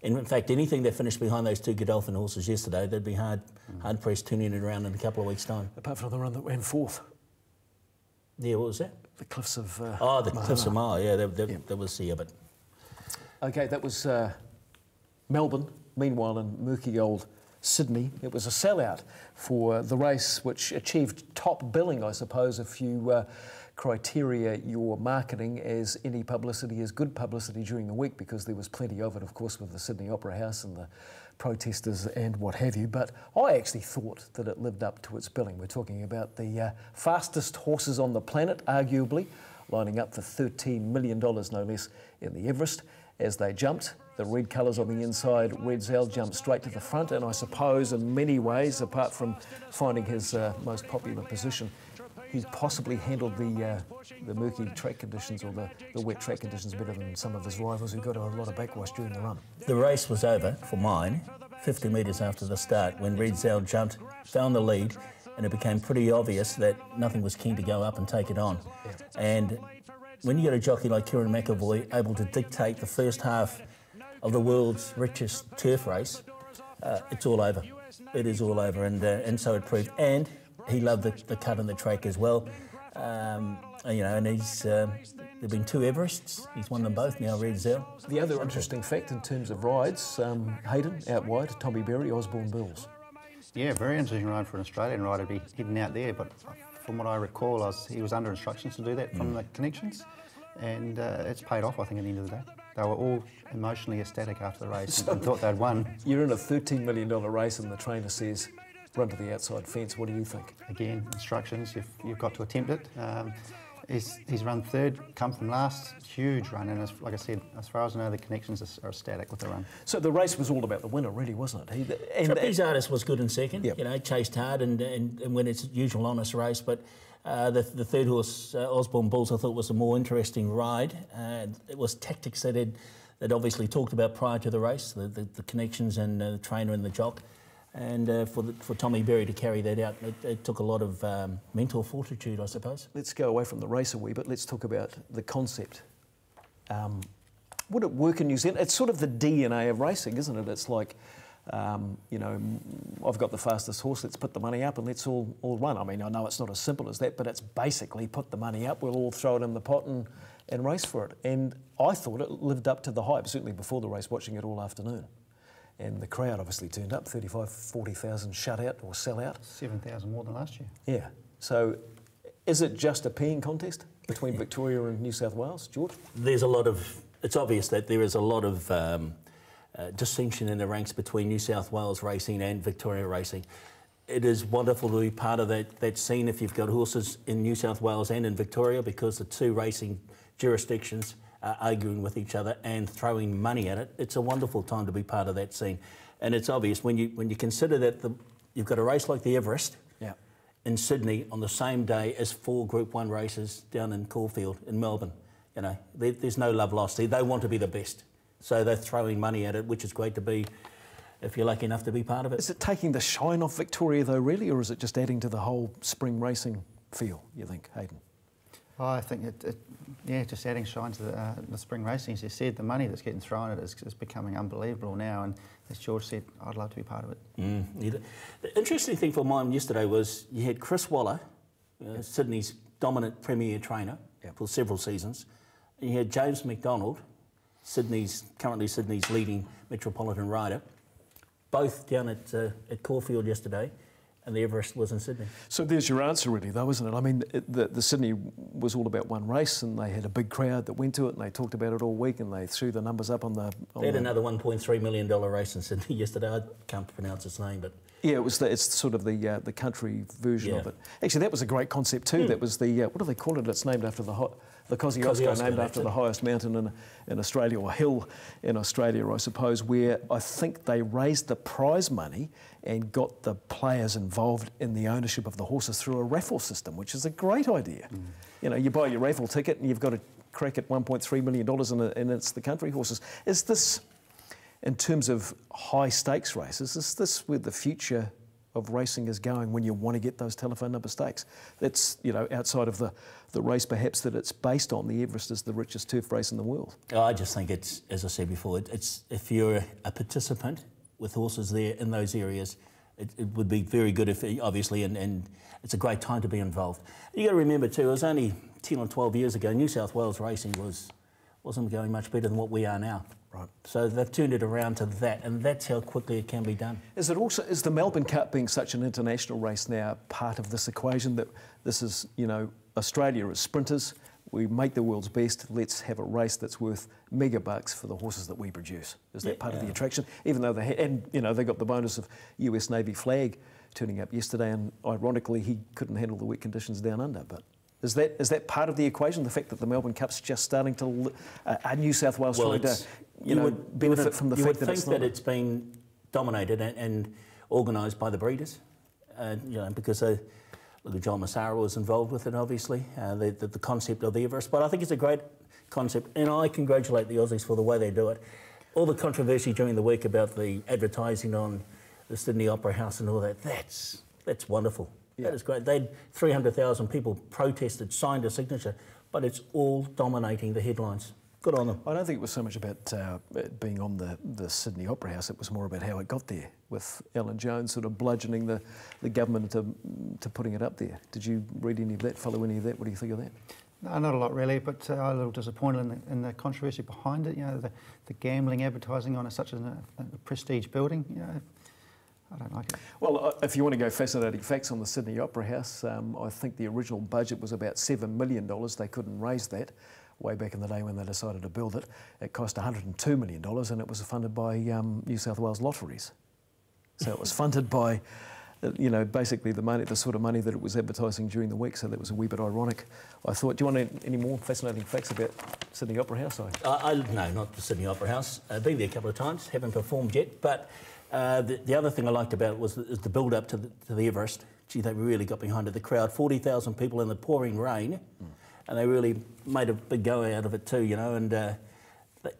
And in fact, anything that finished behind those two Godolphin horses yesterday, they'd be hard pressed turning it around in a couple of weeks' time. Apart from the run that ran fourth. Yeah, what was that? The Cliffs of the Cliffs of Moher. Yeah, that was here, but. Okay, that was Melbourne. Meanwhile, in murky old Sydney, it was a sellout for the race, which achieved top billing, I suppose, if you criteria your marketing as any publicity is good publicity during the week, because there was plenty of it, of course, with the Sydney Opera House and the protesters and what have you. But I actually thought that it lived up to its billing. We're talking about the fastest horses on the planet, arguably, lining up for $13 million, no less, in the Everest. As they jumped, the red colours on the inside, Red Zal jumped straight to the front, and I suppose in many ways, apart from finding his most popular position, he's possibly handled the murky track conditions or the wet track conditions better than some of his rivals who got a lot of backwash during the run. The race was over for mine 50 metres after the start when Red Zal jumped, found the lead, and it became pretty obvious that nothing was keen to go up and take it on. Yeah. And when you get a jockey like Kieran McEvoy able to dictate the first half of the world's richest turf race, it's all over. It is all over, and so it proved. And he loved the cut and the track as well. And he's there've been two Everests. He's won them both now, Red Zal. The other interesting fact in terms of rides, Hayden out wide, Tommy Berry, Osborne Bills. Yeah, very interesting ride for an Australian rider to be heading out there, but from what I recall, he was under instructions to do that from the connections, and it's paid off, I think, at the end of the day. They were all emotionally ecstatic after the race and thought they'd won. You're in a $13 million race and the trainer says, run to the outside fence. What do you think? Again, instructions, you've got to attempt it. He's run third, come from last, huge run, and like I said, as far as I know, the connections are ecstatic with the run. So the race was all about the winner, really, wasn't it? Trapeze Artist was good in second, chased hard and went its usual honest race, but the third horse, Osborne Bulls, I thought was a more interesting ride. It was tactics that they'd obviously talked about prior to the race, the connections and the trainer and the jock. And for Tommy Berry to carry that out, it took a lot of mental fortitude, I suppose. Let's go away from the race a wee bit. Let's talk about the concept. Would it work in New Zealand? It's sort of the DNA of racing, isn't it? It's like, I've got the fastest horse, let's put the money up and let's all run. I mean, I know it's not as simple as that, but it's basically put the money up, we'll all throw it in the pot and race for it. And I thought it lived up to the hype, certainly before the race, watching it all afternoon. And the crowd obviously turned up, 35, 40,000 shut out or sell out. 7,000 more than last year. Yeah. So is it just a peeing contest between Victoria and New South Wales, George? There's a lot of, it's obvious that there is a lot of distinction in the ranks between New South Wales racing and Victoria racing. It is wonderful to be part of that scene if you've got horses in New South Wales and in Victoria, because the two racing jurisdictions are arguing with each other and throwing money at it. It's a wonderful time to be part of that scene. And it's obvious when you consider that you've got a race like the Everest in Sydney on the same day as 4 Group 1 races down in Caulfield in Melbourne. You know, there's no love lost. They want to be the best. So they're throwing money at it, which is great to be, if you're lucky enough to be part of it. Is it taking the shine off Victoria though, really, or is it just adding to the whole spring racing feel, you think, Hayden? I think just adding shine to the spring racing. As you said, the money that's getting thrown at it is becoming unbelievable now, and as George said, I'd love to be part of it. The interesting thing for mine yesterday was you had Chris Waller, Sydney's dominant premier trainer for several seasons, and you had James McDonald, currently Sydney's leading metropolitan rider, both down at Caulfield yesterday, and the Everest was in Sydney. So there's your answer really though, isn't it? I mean, the Sydney was all about one race, and they had a big crowd that went to it, and they talked about it all week, and they threw the numbers up on the... They had another $1.3 million race in Sydney yesterday. I can't pronounce its name, but... Yeah, it's sort of the country version of it. Actually, that was a great concept too. That was the, what do they call it? It's named after the Kosciuszko, named after the highest mountain in Australia, or hill in Australia, I suppose, where I think they raised the prize money and got the players involved in the ownership of the horses through a raffle system, which is a great idea. You know, you buy your raffle ticket and you've got a crack at $1.3 million and it's the country horses. Is this, in terms of high stakes races, is this where the future of racing is going when you want to get those telephone number stakes? That's, you know, outside of the race perhaps that it's based on. The Everest is the richest turf race in the world. I just think it's, as I said before, it's if you're a participant with horses there in those areas, it would be very good if, obviously, and it's a great time to be involved. You got to remember too, it was only 10 or 12 years ago, New South Wales racing wasn't going much better than what we are now. Right. So they've turned it around to that, and that's how quickly it can be done. Is the Melbourne Cup being such an international race now part of this equation, that this is, you know, Australia as sprinters, we make the world's best, let's have a race that's worth mega bucks for the horses that we produce? Is that part of the attraction? Even though they got the bonus of US Navy flag turning up yesterday, and ironically he couldn't handle the wet conditions down under, but... Is that part of the equation, the fact that the Melbourne Cup's just starting to... New South Wales trying to benefit from the fact that it's not... You would think that it's been dominated and organised by the breeders, because John Massara was involved with it, obviously, the concept of the Everest. But I think it's a great concept, and I congratulate the Aussies for the way they do it. All the controversy during the week about the advertising on the Sydney Opera House and all that, that's wonderful. Yeah. That is great. They had 300,000 people protested, signed a signature, but it's all dominating the headlines. Good on them. I don't think it was so much about it being on the Sydney Opera House, it was more about how it got there, with Alan Jones sort of bludgeoning the government to putting it up there. Did you read any of that, follow any of that? What do you think of that? No, not a lot really, but I'm a little disappointed in the controversy behind it. You know, the gambling advertising on such a prestige building, you know. I don't like it. Well, if you want to go fascinating facts on the Sydney Opera House, I think the original budget was about $7 million. They couldn't raise that way back in the day when they decided to build it. It cost $102 million, and it was funded by New South Wales Lotteries. So it was funded by, basically the sort of money that it was advertising during the week. So that was a wee bit ironic. I thought, do you want any more fascinating facts about Sydney Opera House? No, not the Sydney Opera House. I've been there a couple of times, haven't performed yet, but. The other thing I liked about it was the build-up to the Everest. Gee, they really got behind it. The crowd, 40,000 people in the pouring rain, and they really made a big go out of it too, and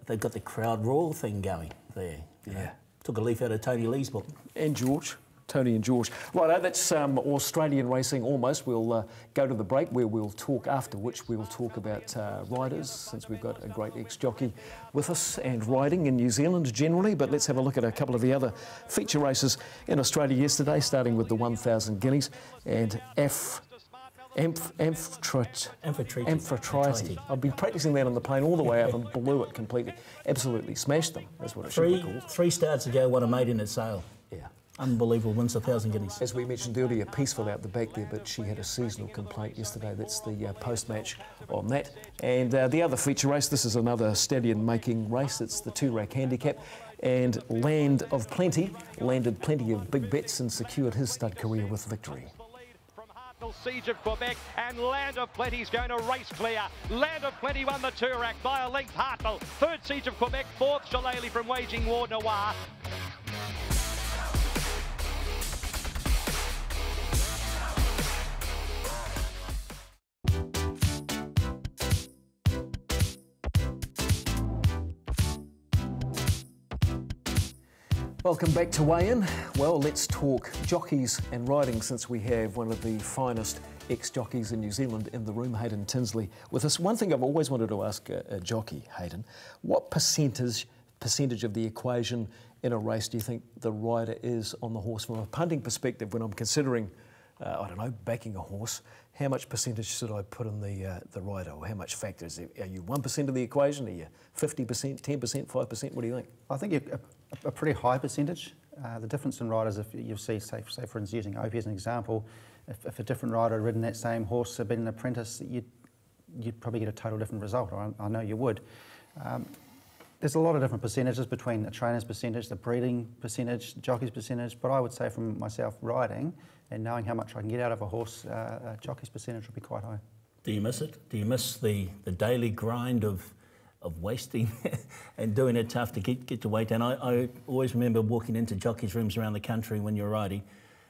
they got the crowd roar thing going there. Yeah. Took a leaf out of Tony Lee's book. And George. Tony and George. Right, that's Australian racing almost. We'll go to the break where we'll talk, after which we'll talk about riders, since we've got a great ex-jockey with us, and riding in New Zealand generally. But let's have a look at a couple of the other feature races in Australia yesterday, starting with the 1,000 guineas. And Amphitrite. I've been practicing that on the plane all the way up and blew it completely. Absolutely smashed them. That's what it should be called. 3 starts ago, won a maiden at Sale. Yeah. Unbelievable, wins 1,000 guineas. As we mentioned earlier, peaceful out the back there, but she had a seasonal complaint yesterday. That's the post-match on that. And the other feature race, this is another stallion-making race. It's the 2-rack handicap. And Land of Plenty landed plenty of big bets and secured his stud career with victory. Siege of Quebec, and Land of Plenty's going to race clear. Land of Plenty won the 2-rack by a length. Hartnell, 3rd Siege of Quebec, 4th Shillelagh from Waging War Noir. Welcome back to Weigh In. Well, let's talk jockeys and riding, since we have one of the finest ex-jockeys in New Zealand in the room, Hayden Tinsley, with us. One thing I've always wanted to ask a jockey, Hayden, what percentage of the equation in a race do you think the rider is on the horse from a punting perspective? When I'm considering, I don't know, backing a horse, how much percentage should I put in the rider, or how much factor is it? Are you 1% of the equation? Are you 50%, 10%, 5%? What do you think? I think a pretty high percentage. The difference in riders, if you see, say for instance, using Opie as an example, if a different rider had ridden that same horse, had been an apprentice, you'd probably get a total different result, or I know you would. There's a lot of different percentages between the trainer's percentage, the breeding percentage, the jockey's percentage, but I would say from myself riding and knowing how much I can get out of a horse, a jockey's percentage would be quite high. Do you miss it? Do you miss the daily grind of wasting and doing it tough to get your weight down? I always remember walking into jockeys' rooms around the country when you were riding.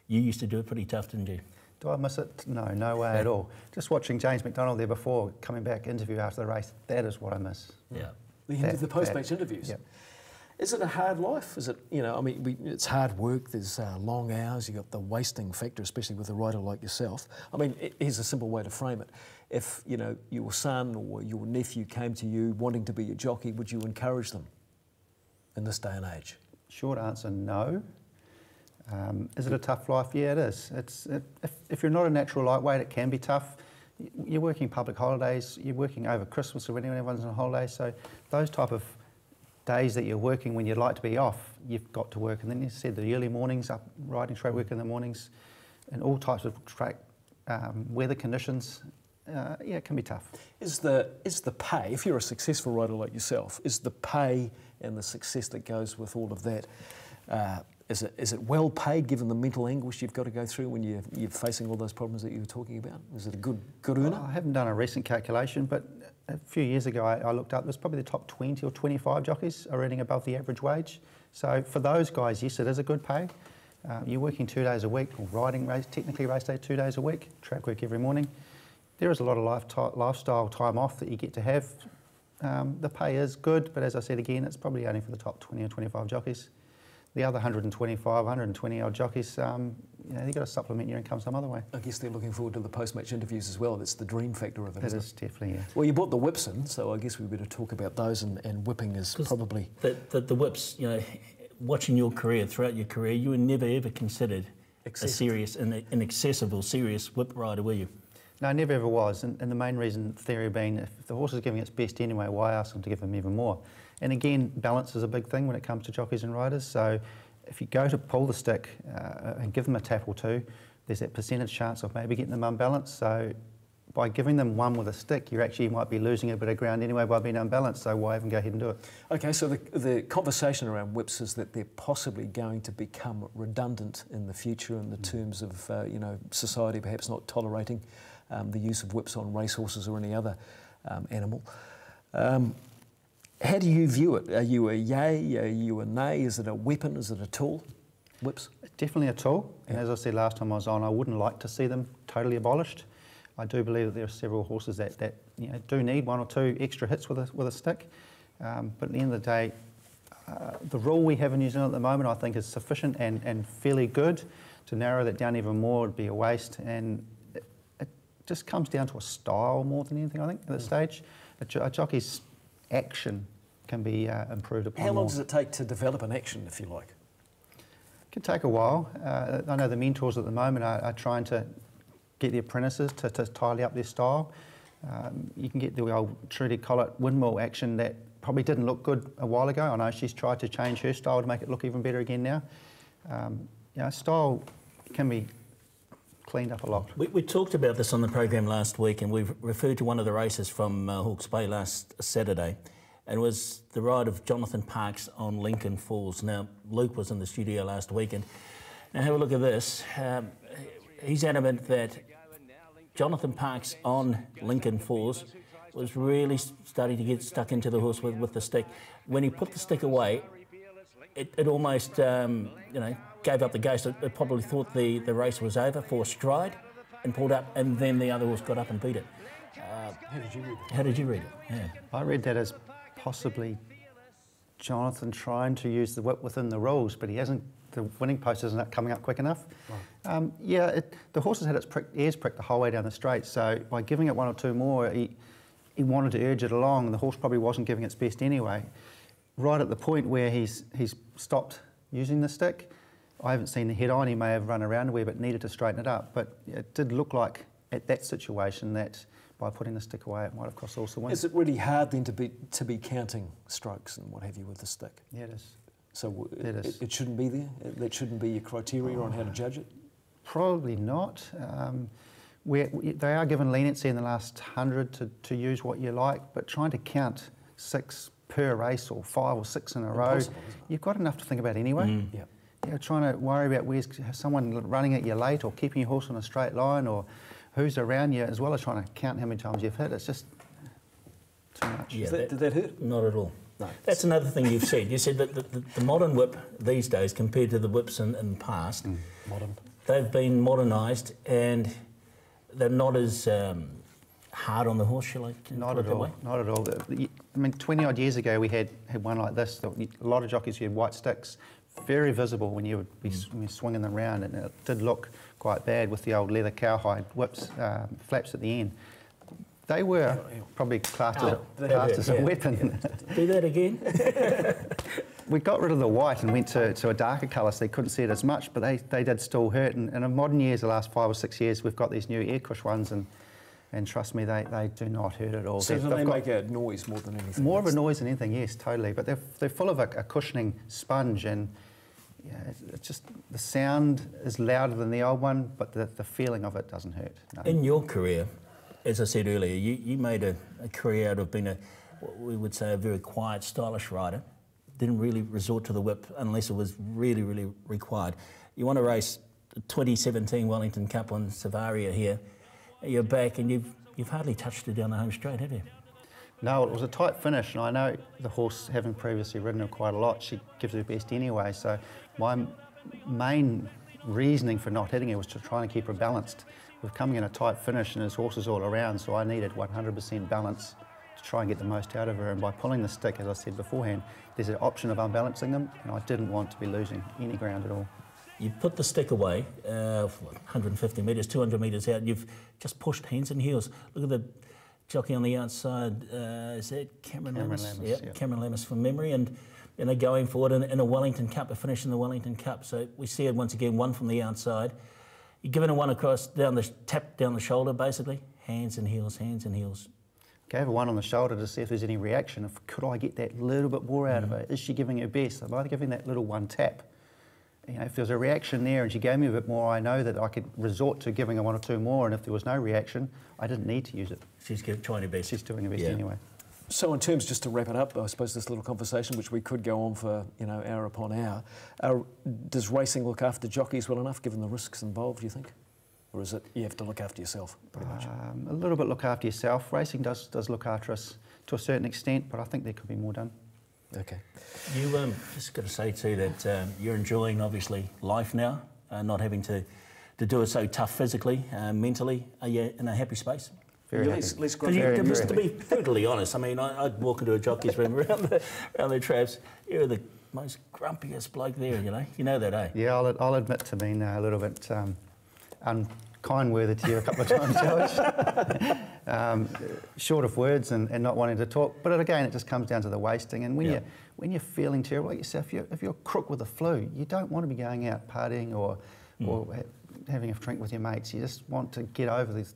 You used to do it pretty tough, didn't you? Do I miss it? No way at all. Just watching James McDonald there before, coming back interview after the race, that is what I miss. Yeah. The post-match interviews. Yep. Is it a hard life? Is it, I mean, it's hard work, there's long hours, you've got the wasting factor, especially with a rider like yourself. I mean, here's a simple way to frame it. If, your son or your nephew came to you wanting to be a jockey, would you encourage them in this day and age? Short answer, no. Is it a tough life? Yeah, it is. If you're not a natural lightweight, it can be tough. You're working public holidays, you're working over Christmas or when everyone's on holiday, so those type of days that you're working when you'd like to be off, you've got to work. And then you said the early mornings, up riding straight work in the mornings, and all types of track weather conditions. Yeah, it can be tough. Is the pay, if you're a successful rider like yourself, is the pay and the success that goes with all of that, is it well paid given the mental anguish you've got to go through when you're facing all those problems that you were talking about? Is it a good earner? I haven't done a recent calculation, but a few years ago I looked up, there's probably the top 20 or 25 jockeys are earning above the average wage. So for those guys, yes, it is a good pay. You're working 2 days a week, or riding race, technically race day 2 days a week, track work every morning. There is a lot of lifestyle time off that you get to have. The pay is good, but as I said again, it's probably only for the top 20 or 25 jockeys. The other 125, 120 odd jockeys, you've got to supplement your income some other way. I guess they're looking forward to the post-match interviews as well. That's the dream factor of it, isn't it? Definitely, yeah. Well, you brought the whips in, so I guess we better talk about those, and whipping is probably... The whips, watching your career, throughout your career, you were never ever considered a serious, an accessible, serious whip rider, were you? No, I never ever was, and the main reason, theory being, if the horse is giving its best anyway, why ask them to give them even more? And again, balance is a big thing when it comes to jockeys and riders, so if you go to pull the stick and give them a tap or two, there's that percentage chance of maybe getting them unbalanced, so by giving them one with a stick, you actually might be losing a bit of ground anyway by being unbalanced, so why even go ahead and do it? Okay, so the conversation around whips is that they're possibly going to become redundant in the future in the terms of, society perhaps not tolerating the use of whips on racehorses or any other animal. How do you view it? Are you a yay? Are you a nay? Is it a weapon? Is it a tool? Whips? Definitely a tool. And as I said last time I was on, I wouldn't like to see them totally abolished. I do believe that there are several horses that do need one or two extra hits with a stick. But at the end of the day, the rule we have in New Zealand at the moment, I think, is sufficient and fairly good. To narrow that down even more would be a waste. And it just comes down to a style more than anything, I think, at this stage. A jockey's action can be improved upon. How long does it take to develop an action, if you like? It can take a while. I know the mentors at the moment are trying to get the apprentices to tidy up their style. You can get the old Trudy Collett windmill action that probably didn't look good a while ago. I know she's tried to change her style to make it look even better again now. Style can be cleaned up a lot. We talked about this on the program last week, and we've referred to one of the races from Hawke's Bay last Saturday, and it was the ride of Jonathan Parkes on Lincoln Falls. Now, Luke was in the studio last week, and now have a look at this. He's adamant that Jonathan Parkes on Lincoln Falls was really starting to get stuck into the horse with the stick. When he put the stick away, it almost, gave up the ghost. It probably thought the race was over for a stride and pulled up, and then the other horse got up and beat it. How did you read it? Yeah. I read that as possibly Jonathan trying to use the whip within the rules, but he hasn't. The winning post isn't coming up quick enough. Right. The horse has had its ears pricked the whole way down the straight, so by giving it one or two more, he wanted to urge it along, and the horse probably wasn't giving its best anyway. Right at the point where he's stopped using the stick, I haven't seen the head on. He may have run around a wee bit, needed to straighten it up, but it did look like at that situation that by putting the stick away, it might have cost the horse the win. Is it really hard then to be counting strokes and what have you with the stick? Yeah, it is. So it shouldn't be there? That shouldn't be your criteria on how to judge it? Probably not. They are given leniency in the last 100 to use what you like, but trying to count 6 per race or 5 or 6 in a row, you've got enough to think about anyway. Yep. Trying to worry about where's someone running at you late or keeping your horse on a straight line or who's around you, as well as trying to count how many times you've hit. It's just too much. Yeah, did that hurt? Not at all. No. That's another thing you've said. You said that the modern whip these days compared to the whips in the past, they've been modernised and they're not as hard on the horse, shall I? Not at all. Not at all. I mean, 20 odd years ago we had one like this. A lot of jockeys who had white sticks, very visible when you would be swinging them around, and it did look quite bad with the old leather cowhide whips, flaps at the end. They were probably classed as a weapon. Do that again. We got rid of the white and went to a darker colour, so they couldn't see it as much, but they did still hurt. And in modern years, the last 5 or 6 years, we've got these new air cush ones, and trust me, they do not hurt at all. So they make a noise more than anything? More of a noise than anything, yes, totally. But they're full of a cushioning sponge, and it's just the sound is louder than the old one, but the feeling of it doesn't hurt. No. In your career, as I said earlier, you made a career out of being what we would say a very quiet, stylish rider. Didn't really resort to the whip unless it was really, really required. You won a race, the 2017 Wellington Cup on Savaria here. You're back and you've hardly touched her down the home straight, have you? No, it was a tight finish, and I know the horse, having previously ridden her quite a lot, she gives her best anyway. So my main reasoning for not hitting her was to try and keep her balanced. We're coming in a tight finish and there's horses all around, so I needed 100% balance to try and get the most out of her. And by pulling the stick, as I said beforehand, there's an option of unbalancing them, and I didn't want to be losing any ground at all. You put the stick away, 150 metres, 200 metres out, and you've just pushed hands and heels. Look at the jockey on the outside, is that Cameron Lammis? Yep. Cameron Lammis from memory, and going forward in a Wellington Cup, a finish in the Wellington Cup. So we see it once again, one from the outside. You're giving it one across, tap down the shoulder, basically. Hands and heels, hands and heels. Gave her one on the shoulder to see if there's any reaction. Could I get that little bit more out of her? Is she giving her best? I'm either giving that little one tap. If there's a reaction there and she gave me a bit more, I know that I could resort to giving her 1 or 2 more, and if there was no reaction, I didn't need to use it. She's trying her best. She's doing her best anyway. So in terms, just to wrap it up, I suppose this little conversation, which we could go on for hour upon hour, does racing look after jockeys well enough, given the risks involved, do you think? Or is it you have to look after yourself, pretty much? A little bit look after yourself. Racing does look after us to a certain extent, but I think there could be more done. Okay. You just got to say too that you're enjoying obviously life now, not having to do it so tough physically, mentally. Are you in a happy space? Very happy. To be brutally honest, I mean, I'd walk into a jockey's room around the traps. You're the most grumpiest bloke there, You know that, eh? Yeah, I'll admit to being a little bit unkind-worthy to you a couple of times, George. Short of words and not wanting to talk. But again, it just comes down to the wasting. And when you're feeling terrible like yourself, if you're crook with the flu, you don't want to be going out partying or having a drink with your mates. You just want to get over this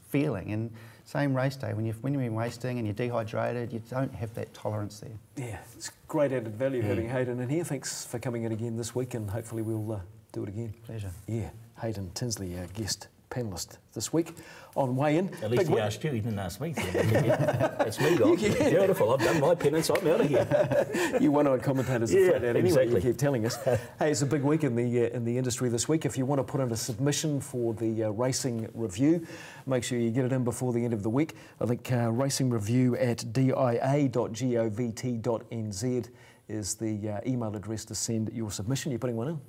feeling. And same race day, when you're racing and you're dehydrated, you don't have that tolerance there. Yeah, it's great added value having Hayden in here. Thanks for coming in again this week, and hopefully we'll do it again. Pleasure. Yeah, Hayden Tinsley, our guest panellist this week on Weigh In. At least he asked you, he didn't ask me. It's me, guys. Beautiful, I've done my penance, I'm out of here. You one-eyed commentators are flat out anyway, exactly. you keep telling us. Hey, it's a big week in the industry this week. If you want to put in a submission for the racing review, make sure you get it in before the end of the week. I think racing review at dia.govt.nz is the email address to send your submission. You're putting one in?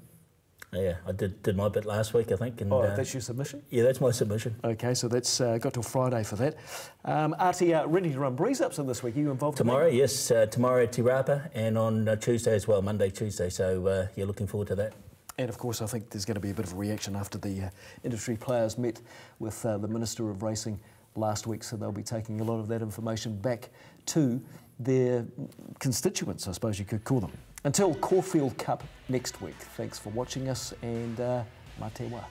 Yeah, I did my bit last week, I think. And, that's your submission? Yeah, that's my submission. Okay, so that's got till Friday for that. Artie, ready to run breeze-ups in this week? Are you involved tomorrow? In that? Yes, tomorrow at Te Rapa, and on Tuesday as well, Monday, Tuesday. So you're looking forward to that. And of course, I think there's going to be a bit of a reaction after the industry players met with the Minister of Racing last week, so they'll be taking a lot of that information back to their constituents, I suppose you could call them. Until Caulfield Cup next week, thanks for watching us, and mā te wā.